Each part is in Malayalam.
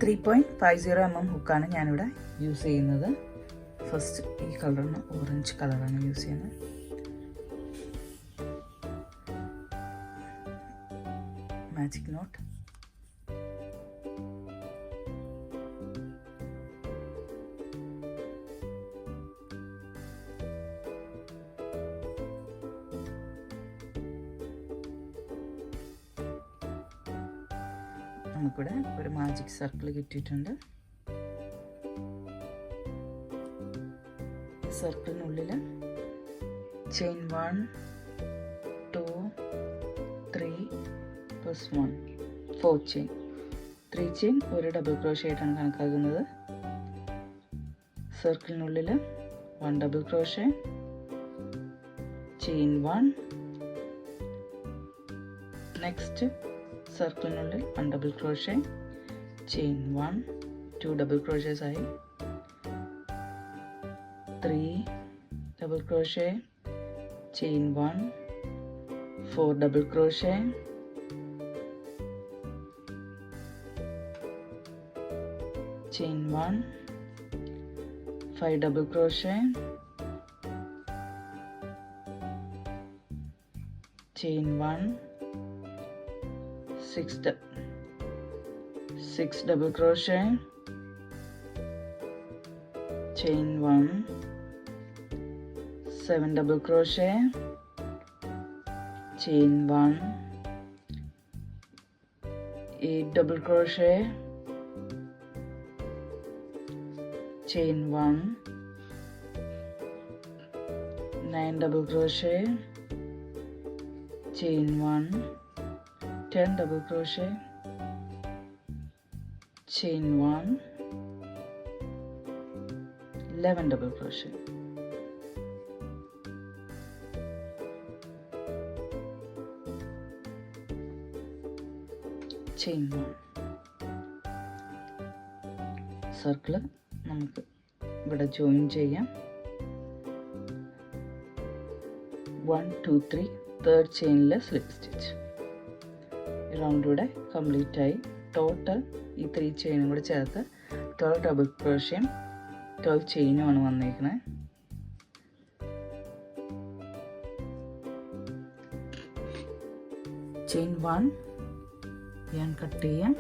3.50 mm ഹുക്കാണ് ഞാനിവിടെ യൂസ് ചെയ്യുന്നത്. ഫസ്റ്റ് ഈ കളറാണ്, ഓറഞ്ച് കളറാണ് യൂസ് ചെയ്യുന്നത്. മാജിക് നോട്ട്, നമുക്കിവിടെ ഒരു മാജിക് സർക്കിൾ കിട്ടിയിട്ടുണ്ട്. ഈ സർക്കിളിനുള്ളിൽ ചെയിൻ 1 2 3 + 1 4 ചെയിൻ, 3 ചെയിൻ ഒരു ഡബിൾ ക്രോഷേ ആയിട്ടാണ് കണക്കാക്കുന്നത്. സർക്കിളിനുള്ളിൽ 1 ഡബിൾ ക്രോഷേ, ചെയിൻ 1, നെക്സ്റ്റ് സർക്കിളിനുള്ളിൽ 1 double crochet, chain 1, 2 double crochets ആയി, 3 double crochet, chain 1, 4 double crochet, chain 1, 5 double crochet, chain 1, 6 double crochet, chain 1, 7 double crochet, chain 1, 8 double crochet, chain 1, 9 double crochet, chain 1, 10 double crochet, chain 1, 11 double crochet, chain 1. Circle നമുക്ക് ഇവിടെ ജോയിൻ ചെയ്യാം. 1 2 3 തേർഡ് ചെയിനിൽ സ്ലിപ്പ് സ്റ്റിച്ച്. റൗണ്ട് ഇവിടെ കംപ്ലീറ്റ് ആയി. ടോട്ടൽ ഈ 3 ചെയിനും കൂടെ ചേർത്ത് 12 ഡബിൾ ക്രോഷയും 12 ചെയിനുമാണ് വന്നേക്കുന്നത്. ചെയിൻ 1 ഞാൻ കട്ട് ചെയ്യാം.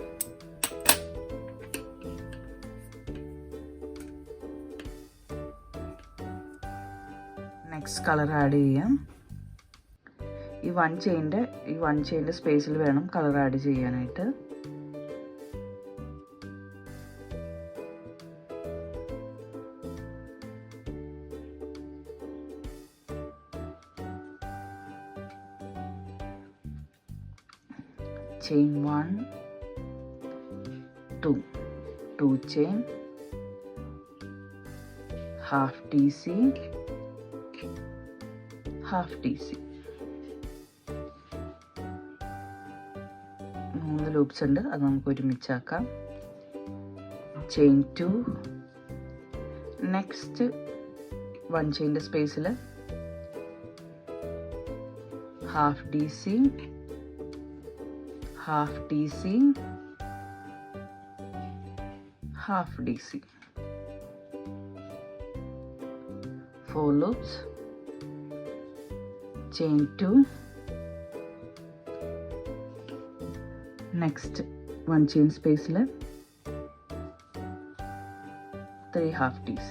നെക്സ്റ്റ് കളർ ആഡ് ചെയ്യാം. ഈ 1 ചെയിൻ്റെ സ്പേസിൽ വേണം കളർ ആഡ് ചെയ്യാനായിട്ട്. Chain 1 2 chain, half DC, half DC. 3 loops ഉണ്ട്, അത് നമുക്ക് ഒരുമിച്ചാക്കാം. ചെയിൻ 2, നെക്സ്റ്റ് 1 ചെയിൻ്റെ സ്പേസിൽ half DC, half DC, half DC. 4 loops, chain 2, next 1 chain space left, 3 half DC.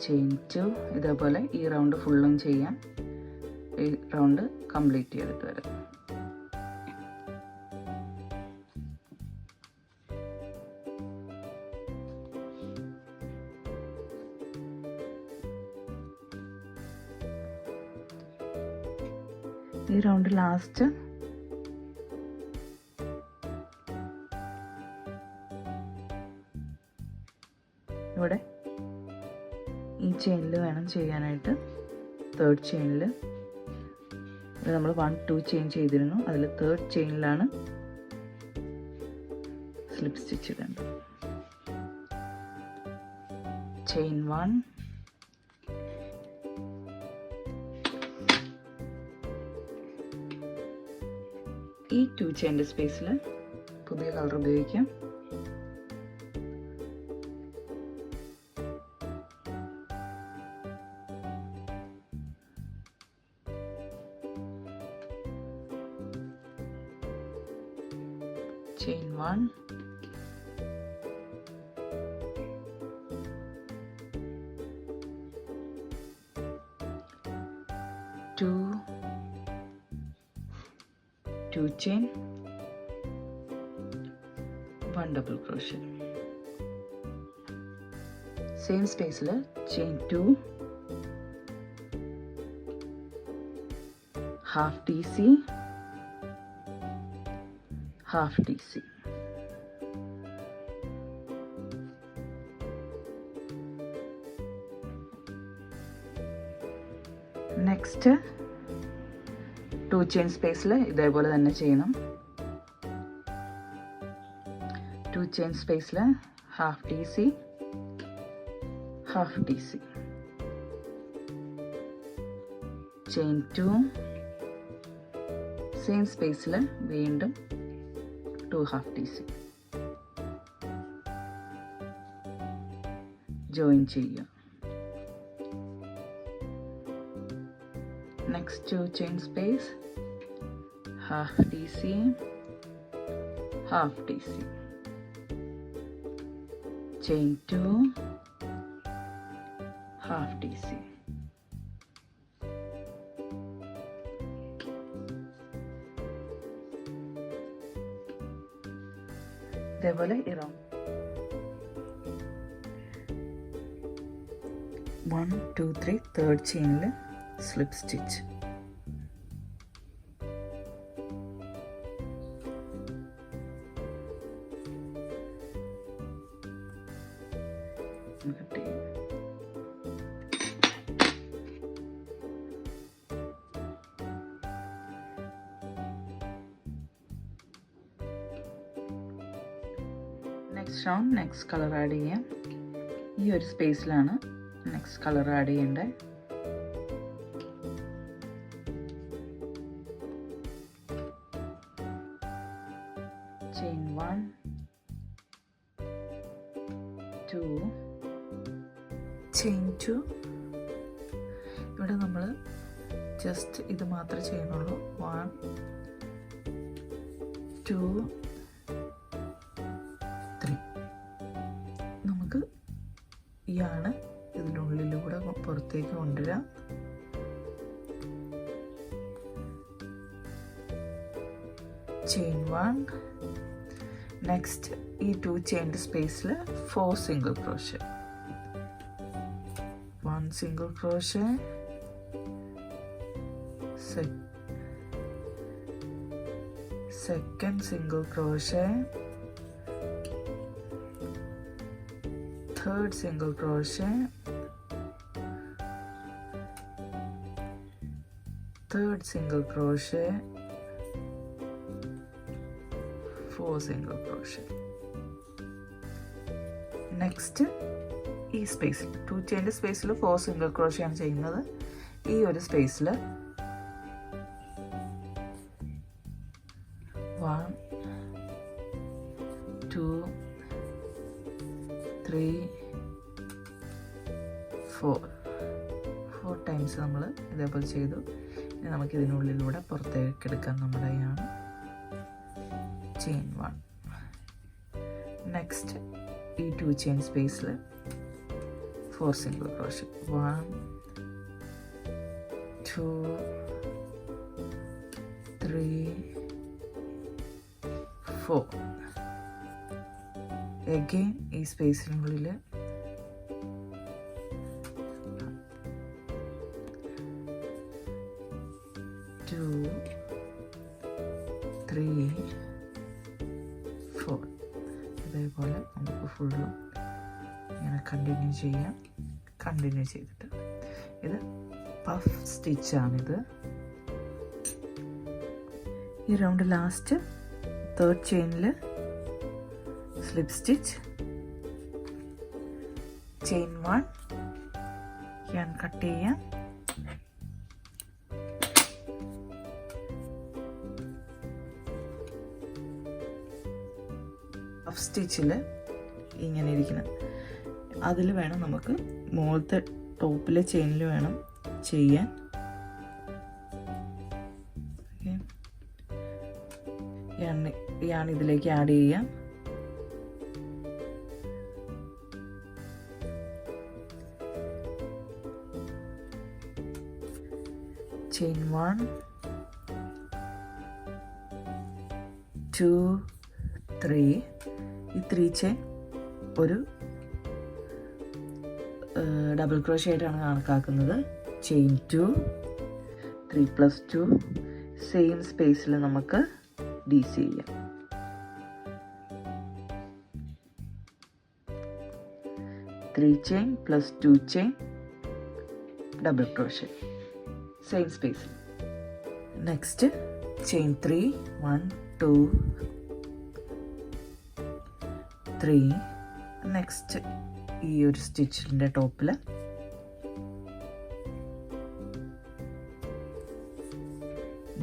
Chain 2 ഇതേപോലെ ഈ റൗണ്ട് ഫുള്ളും ചെയ്യാം. ഈ റൗണ്ട് കംപ്ലീറ്റ് ചെയ്തിട്ട് വരാം. ഈ റൗണ്ട് ലാസ്റ്റ് ഇവിടെ ഈ ചെയിനിൽ വേണം ചെയ്യാനായിട്ട്. തേർഡ് ചെയിനിൽ നമ്മൾ 1 2 ചെയിൻ ചെയ്തിരുന്നു, അതിൽ തേർഡ് ചെയിനിലാണ് സ്ലിപ്പ് സ്റ്റിച്ച് ഇടേണ്ടത്. ചെയിൻ 1, 2 ചെയിൻ്റെ സ്പേസിൽ പുതിയ കളർ ഉപയോഗിക്കാം. Chain 1, 2, 2 chain, 1 double crochet. Same space la chain 2, half DC, half DC. Next 2 chain സ്പേസിൽ ഇതേപോലെ തന്നെ ചെയ്യണം. 2 ചെയിൻ സ്പേസിൽ half D C, half D C, chain 2, same സ്പേസിൽ വീണ്ടും 2 ഹാഫ് ഡി സി ജോയിൻ ചെയ്യുക. Next 2 chain space, half DC, half DC, chain 2, half DC. ഇതേപോലെ ഇറാം 1 2 3 തേർഡ് ചെയിനിൽ slip stitch. Next round next colour add ചെയ്യാം. ഈ ഒരു സ്പേസിലാണ് നെക്സ്റ്റ് കളർ ആഡ് ചെയ്യേണ്ടത്. chain 1, 2, chain 2. ഇവിടെ നമ്മൾ ജസ്റ്റ് ഇത് മാത്രമേ ചെയ്യുന്നുള്ളൂ. 1 2 3. നമുക്ക് ഈ ആണ് ഇതിനുള്ളിലൂടെ പുറത്തേക്ക് കൊണ്ടുവരാം. chain 1. നെക്സ്റ്റ് ഈ 2 ചെയിൻ്റെ സ്പേസിൽ 4 single crochet, 1 single crochet, second single crochet, third single crochet, third single crochet, 4 single crochet. Next ഈ സ്പേസിൽ 2 ചെയിൻ്റെ സ്പേസിൽ 4 സിംഗിൾ ക്രോഷേ ആണ് ചെയ്യുന്നത്. ഈ ഒരു സ്പേസിൽ 1 2 3 4 ടൈംസ് നമ്മൾ ഇതേപോലെ ചെയ്തു. ഇനി നമുക്ക് ഇതിനുള്ളിലൂടെ പുറത്തേക്ക് എടുക്കാൻ നമ്മുടെയാണ് ചെയിൻ 1. നെക്സ്റ്റ് ഈ 2 ചെയിൻ സ്പേസിൽ 4 സിംഗിൾ ക്രോഷേ, 1 2 3 4. എഗെയിൻ ഈ സ്പേസിനുള്ളിൽ 2 3 4. ഇതേപോലെ നമുക്ക് ഫുള്ളും ഇങ്ങനെ കണ്ടിന്യൂ ചെയ്യാം. കണ്ടിന്യൂ ചെയ്തിട്ട് ഇത് പഫ് സ്റ്റിച്ചാണിത്. ഈ റൗണ്ട് ലാസ്റ്റ് 3rd ചെയിനിൽ സ്ലിപ്പ് സ്റ്റിച്ച്, ചെയിൻ 1 ഞാൻ കട്ട് ചെയ്യാം. പഫ് സ്റ്റിച്ചിൽ ഇങ്ങനെ ഇരിക്കണം. അതിൽ വേണം നമുക്ക് മുകളിലത്തെ ടോപ്പിലെ ചെയിനിൽ വേണം ചെയ്യാൻ. യാണ് ഇതിലേക്ക് ആഡ് ചെയ്യാം. ചെയിൻ 1 2 3. ഈ 3 ചെയിൻ ഒരു ഡബിൾ ക്രോഷ്യ ആയിട്ടാണ് കണക്കാക്കുന്നത്. ചെയിൻ 2 3 + 2 സെയിം സ്പേസിൽ നമുക്ക് DC ചെയ്യാം. 3 chain + 2 chain double crochet same സ്പേസിൽ. Next chain 3 1 2 3. നെക്സ്റ്റ് ഈ ഒരു സ്റ്റിച്ചിൻ്റെ ടോപ്പിൽ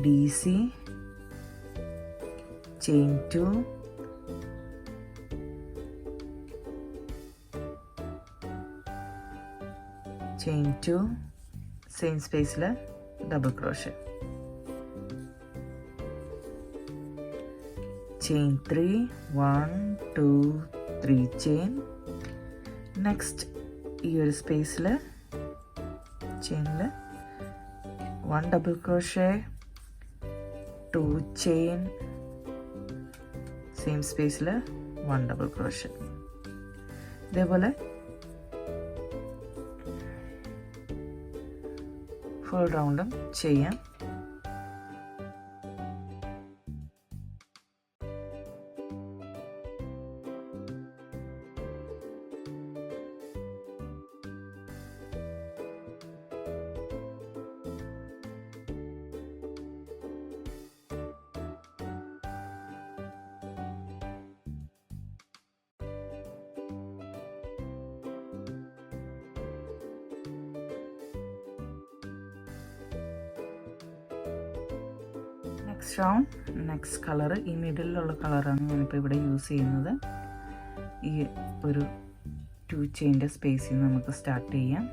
DC ചെയിൻ 2 ചെയിൻ 2 സെയിം സ്പേസിൽ double crochet. Chain 3 1 2 3 chain. Next ഈ ഒരു സ്പേസിൽ ചെയിനിൽ 1 ഡബിൾ ക്രോഷ്യ 2 ചെയിൻ സെയിം സ്പേസിൽ 1 ഡബിൾ ക്രോഷ്യ. ഇതേപോലെ ഫുൾ റൗണ്ടും ചെയ്യാം. നെക്സ്റ്റ് റൗണ്ട് നെക്സ്റ്റ് കളർ ഈ മിഡിലുള്ള കളറാണ് ഞാനിപ്പോൾ ഇവിടെ യൂസ് ചെയ്യുന്നത്. ഈ ഒരു 2 ചെയിൻ്റെ സ്പേസിൽ നിന്ന് നമുക്ക് സ്റ്റാർട്ട് ചെയ്യാം.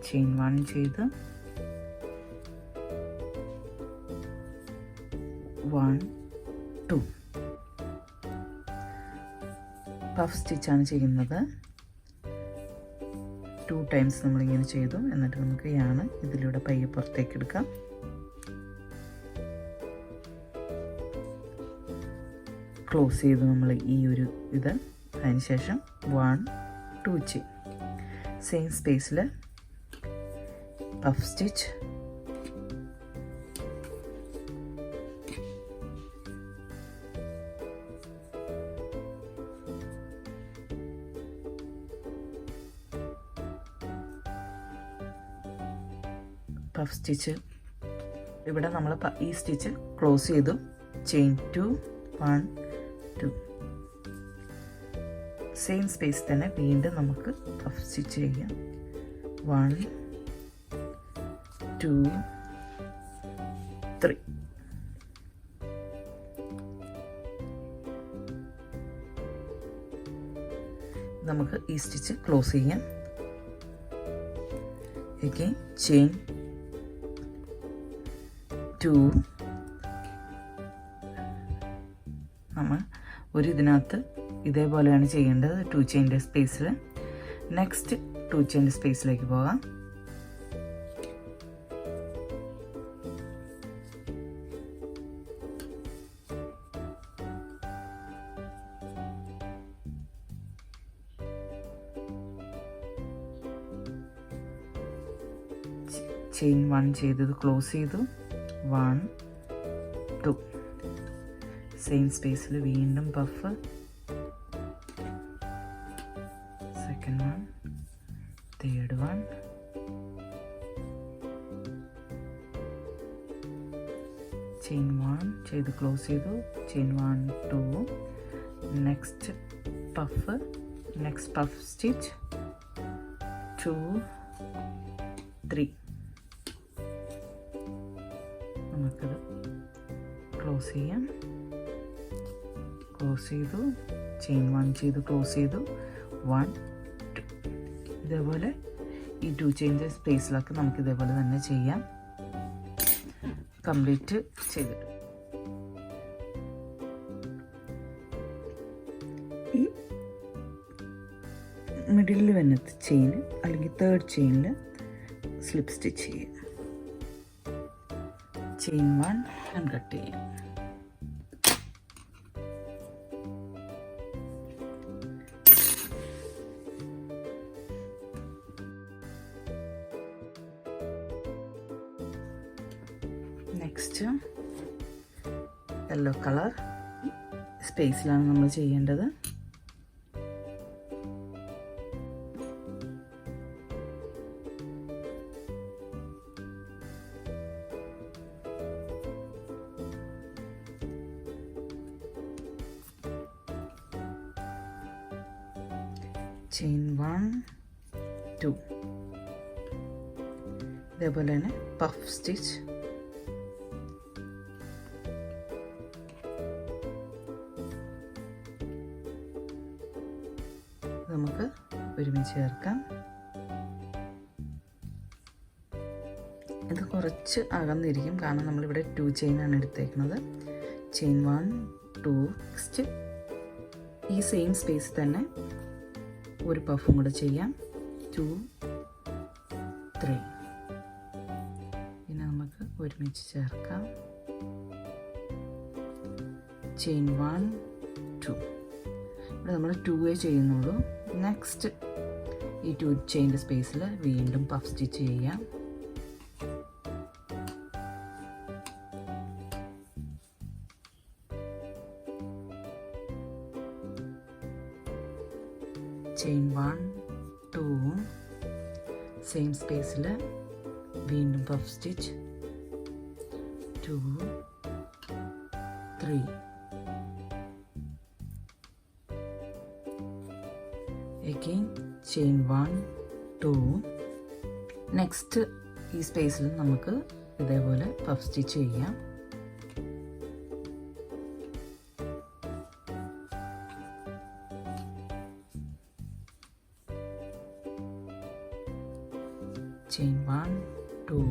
ചെയിൻ 1 ചെയ്ത് 1 2 പഫ് സ്റ്റിച്ചാണ് ചെയ്യുന്നത്. 2 ടൈംസ് നമ്മളിങ്ങനെ ചെയ്തു. എന്നിട്ട് നമുക്ക് യാണ് ഇതിലൂടെ പയ്യെ പുറത്തേക്ക് എടുക്കാം. ക്ലോസ് ചെയ്ത് നമ്മൾ ഈ ഒരു ഇത് അതിനുശേഷം 1 2 ചെയിൻ സെയിം സ്പേസിൽ പഫ് സ്റ്റിച്ച്. പഫ് സ്റ്റിച്ച് ഇവിടെ നമ്മൾ ഈ സ്റ്റിച്ച് ക്ലോസ് ചെയ്തു. ചെയിൻ 2 1 2 സെയിം സ്പേസ് തന്നെ വീണ്ടും നമുക്ക് പഫ് സ്റ്റിച്ച് ചെയ്യാം. 1 2 3. നമുക്ക് ഈ സ്റ്റിച്ച് ക്ലോസ് ചെയ്യാം. again chain 2 നമ്മൾ ഒരു ഇതിനകത്ത് ഇതേപോലെയാണ് ചെയ്യേണ്ടത് 2 ചെയിൻ്റെ സ്പേസിൽ. നെക്സ്റ്റ് 2 ചെയിൻ്റെ സ്പേസിലേക്ക് പോകാം. ചെയിൻ 1 ചെയ്തത് ക്ലോസ് ചെയ്തു. 1 2 സെയിം സ്പേസിൽ വീണ്ടും puff. Second one, third one, chain 1 ചെയ്ത് ക്ലോസ് ചെയ്തു. Chain 1 2 next puff, next puff stitch 2 3. നമുക്കത് ക്ലോസ് ചെയ്യാം. ക്ലോസ് ചെയ്തു, ചെയിൻ 1 ചെയ്ത് ക്ലോസ് ചെയ്തു, 1 2. ഇതേപോലെ ഈ 2 ചെയിൻ്റെ സ്പേസിലൊക്കെ നമുക്ക് ഇതേപോലെ തന്നെ ചെയ്യാം. കംപ്ലീറ്റ് ചെയ്തിട്ട് ഈ മിഡിലിൽ വരുന്ന ചെയിൻ അല്ലെങ്കിൽ 3rd ചെയിനിൽ സ്ലിപ്പ് സ്റ്റിച്ച് ചെയ്യാം. ചെയിൻ 1 കട്ട് ചെയ്യാം. നെക്സ്റ്റ് യെല്ലോ കളർ സ്പേസിലാണ് നമ്മൾ ചെയ്യേണ്ടത്. ചെയിൻ 1 2. ഇതേപോലെ തന്നെ പഫ് സ്റ്റിച്ച്. നമുക്ക് ഒരുമിച്ച് ചേർക്കാം. ഇത് കുറച്ച് അകന്നിരിക്കും, കാരണം നമ്മളിവിടെ 2 ചെയിനാണ് എടുത്തേക്കുന്നത്. ചെയിൻ 1 2. നെക്സ്റ്റ് ഈ സെയിം സ്പേസ് തന്നെ ഒരു പഫും കൂടെ ചെയ്യാം. 2 3. പിന്നെ നമുക്ക് ഒരുമിച്ച് ചേർക്കാം. ചെയിൻ 1 2. ഇവിടെ നമ്മൾ 2 ചെയ്യുന്നുള്ളൂ. നെക്സ്റ്റ് ഈ 2 ചെയിൻ്റെ സ്പേസിൽ വീണ്ടും പഫ് സ്റ്റിച്ച് ചെയ്യാം. ചെയിൻ 1 2. സെയിം സ്പേസിൽ വീണ്ടും puff stitch. 2 3. again chain 1 2. Next ഈ സ്പേസിൽ നമുക്ക് ഇതേപോലെ പഫ് സ്റ്റിച്ച് ചെയ്യാം. chain 1 2.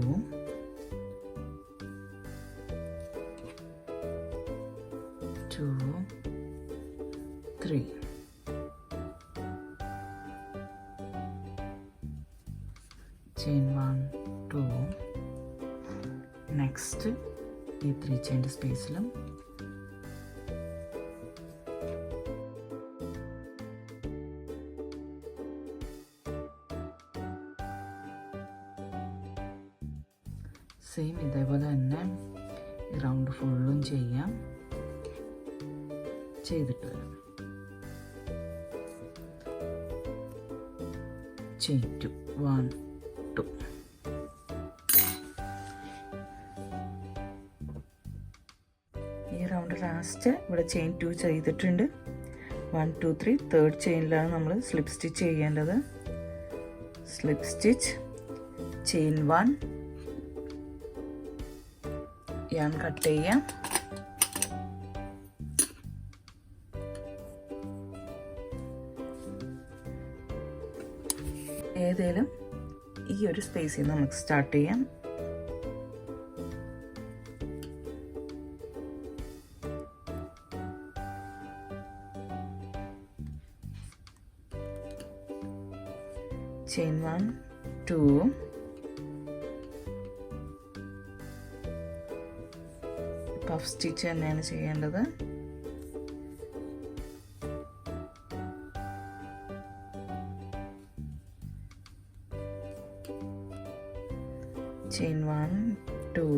Two, 3. Chain 1 2. Next ഈ 3 ചെയിൻ്റെ സ്പേസിലും സെയിം ഇതേപോലെ തന്നെ റൗണ്ട് ഫുള്ളും ചെയ്യാം. ചെയ്തിട്ട് വരാം. ചെയിൻ 2 1 2. ഈ റൗണ്ട് ലാസ്റ്റ് ഇവിടെ ചെയിൻ 2 ചെയ്തിട്ടുണ്ട്. 1 2 3 തേർഡ് ചെയിനിലാണ് നമ്മൾ സ്ലിപ്പ് സ്റ്റിച്ച് ചെയ്യേണ്ടത്. സ്ലിപ്പ് സ്റ്റിച്ച് ചെയിൻ 1 ഞാൻ കട്ട് ചെയ്യാം. ഏതേലും ഈ ഒരു സ്പേസിൽ നമുക്ക് സ്റ്റാർട്ട് ചെയ്യാം. ചെയിൻ 1 2. പഫ് സ്റ്റിച്ച് തന്നെയാണ് ചെയ്യേണ്ടത്. ചെയിൻ 1 2.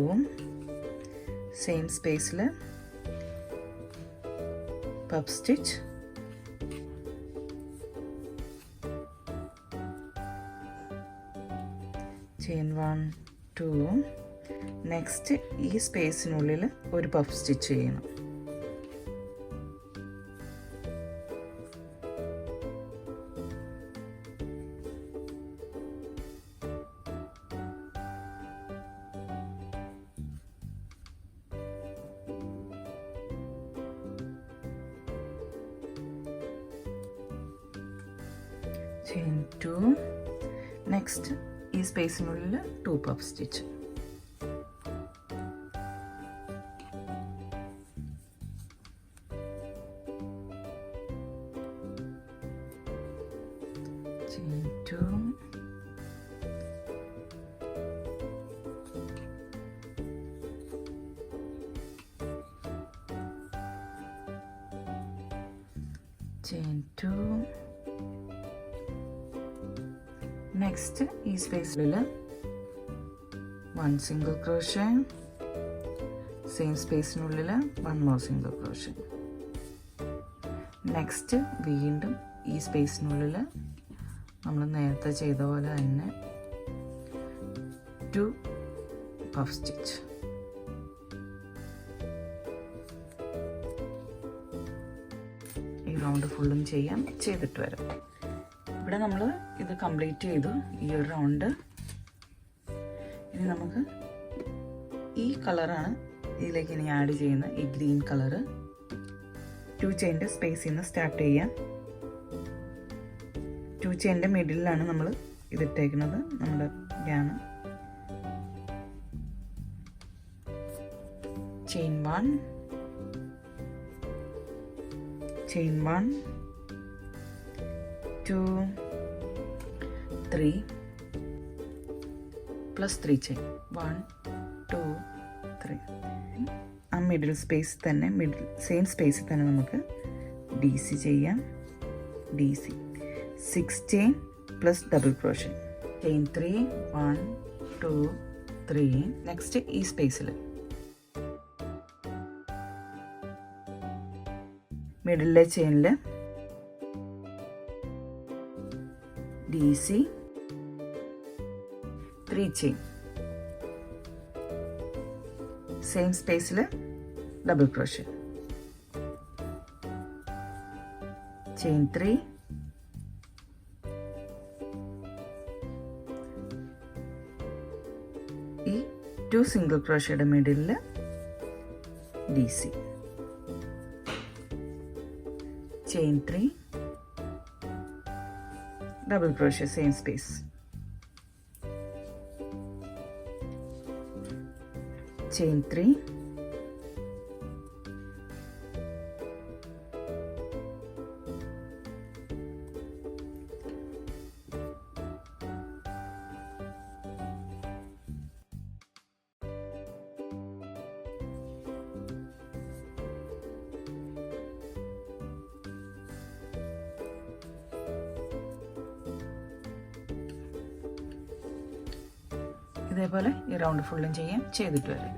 സെയിം സ്പേസിൽ പഫ് സ്റ്റിച്ച്. ചെയിൻ 1 2. നെക്സ്റ്റ് ഈ സ്പേസിനുള്ളിൽ ഒരു പഫ് സ്റ്റിച്ച് ചെയ്യണം. ചെയിൻ 2. നെക്സ്റ്റ് ഈ സ്പേസിനുള്ളിൽ 2 puff stitch. Chain 2. Chain 2. Next ഈ സ്പേസിൽ 1 സിംഗിൾ ക്രോഷേ, സെയിം സ്പേസിനുള്ളിൽ 1 മോർ സിംഗിൾ ക്രോഷേ. നെക്സ്റ്റ് വീണ്ടും ഈ സ്പേസിനുള്ളിൽ നമ്മൾ നേരത്തെ ചെയ്ത പോലെ തന്നെ 2 പഫ് സ്റ്റിച്ച്. ഈ റൗണ്ട് ഫുള്ളും ചെയ്തിട്ട് വരാം. ഇവിടെ നമ്മൾ ഇത് കംപ്ലീറ്റ് ചെയ്തു, ഈ ഒരു റൗണ്ട്. ഇനി നമുക്ക് ഈ കളറാണ് ഇതിലേക്ക് ഇനി ആഡ് ചെയ്യുന്ന ഈ ഗ്രീൻ കളറ്. 2 ചെയിൻ്റെ സ്പേസിൽ നിന്ന് സ്റ്റാർട്ട് ചെയ്യാം. 2 ചെയിൻ്റെ മിഡിലാണ് നമ്മൾ ഇതിട്ടേക്കുന്നത്, നമ്മുടെ ഗ്യാന്. Chain 1, chain 1, 2, 3 plus 3 chain. 1, 2, 3. ആ മിഡിൽ സ്പേസ് തന്നെ, സെയിം സ്പേസിൽ തന്നെ നമുക്ക് DC ചെയ്യാം. DC 6 chain plus double crochet. Chain 3, 1, 2, 3. Next ഈ സ്പേസിൽ മിഡിലെ ചെയിനിൽ DC 3 ചെയിൻ, സെയിം സ്പേസിൽ ഡബിൾ ക്രോഷേ. ചെയിൻ 3, ഈ 2 സിംഗിൾ ക്രോഷയുടെ മിഡിലിൽ DC. Chain 3, double crochet, same space. Chain 3, ഇതേപോലെ ഈ റൗണ്ട് ഫുള്ളും ചെയ്തിട്ട് വരാം.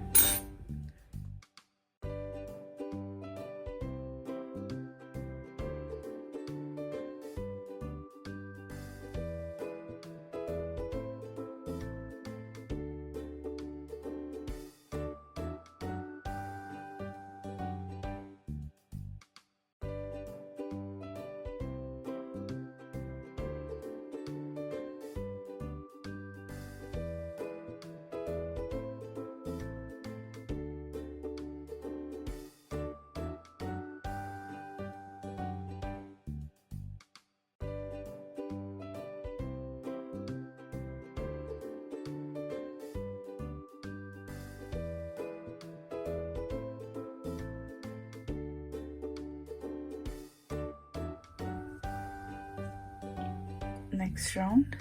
Next round,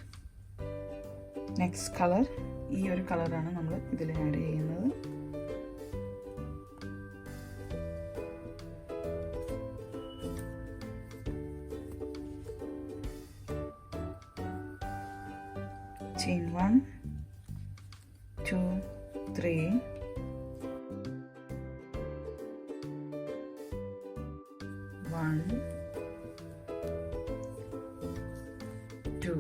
next colour. ഈ ഒരു കളറാണ് നമ്മൾ ഇതിൽ ആഡ് ചെയ്യുന്നത്. ചെയിൻ 1, 2, 3. 1, 2,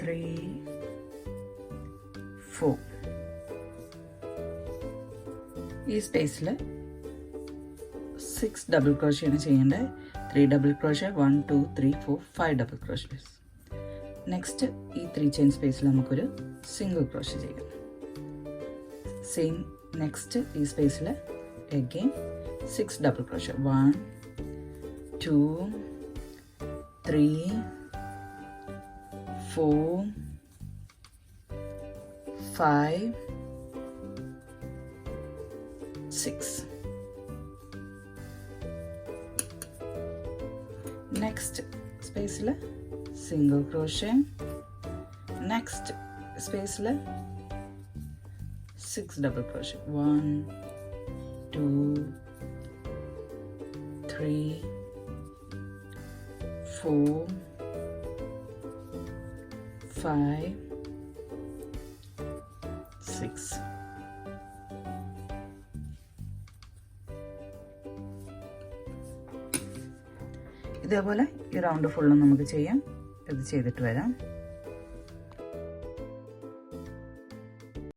3, 4. ഈ സ്പേസിൽ 6 ഡബിൾ ക്രോഷയാണ് ചെയ്യേണ്ടത്. 3 ഡബിൾ ക്രോഷ, 1, 2, 3, 4, 5 ഡബിൾ ക്രോഷേസ്. നെക്സ്റ്റ് ഈ 3 ചെയിൻ സ്പേസിൽ നമുക്കൊരു സിംഗിൾ ക്രോഷ ചെയ്യാം. സെയിം നെക്സ്റ്റ് ഈ സ്പേസിൽ again 6 double crochet 1 2 3 4 5 6. Next space la single crochet, next space la 6 double crochet 1 2 3 4 5 6. ഇതേപോലെ ഈ റൗണ്ട് ഫുള്ളും നമുക്ക് ചെയ്യാം. ഇത് ചെയ്തിട്ട് വരാം.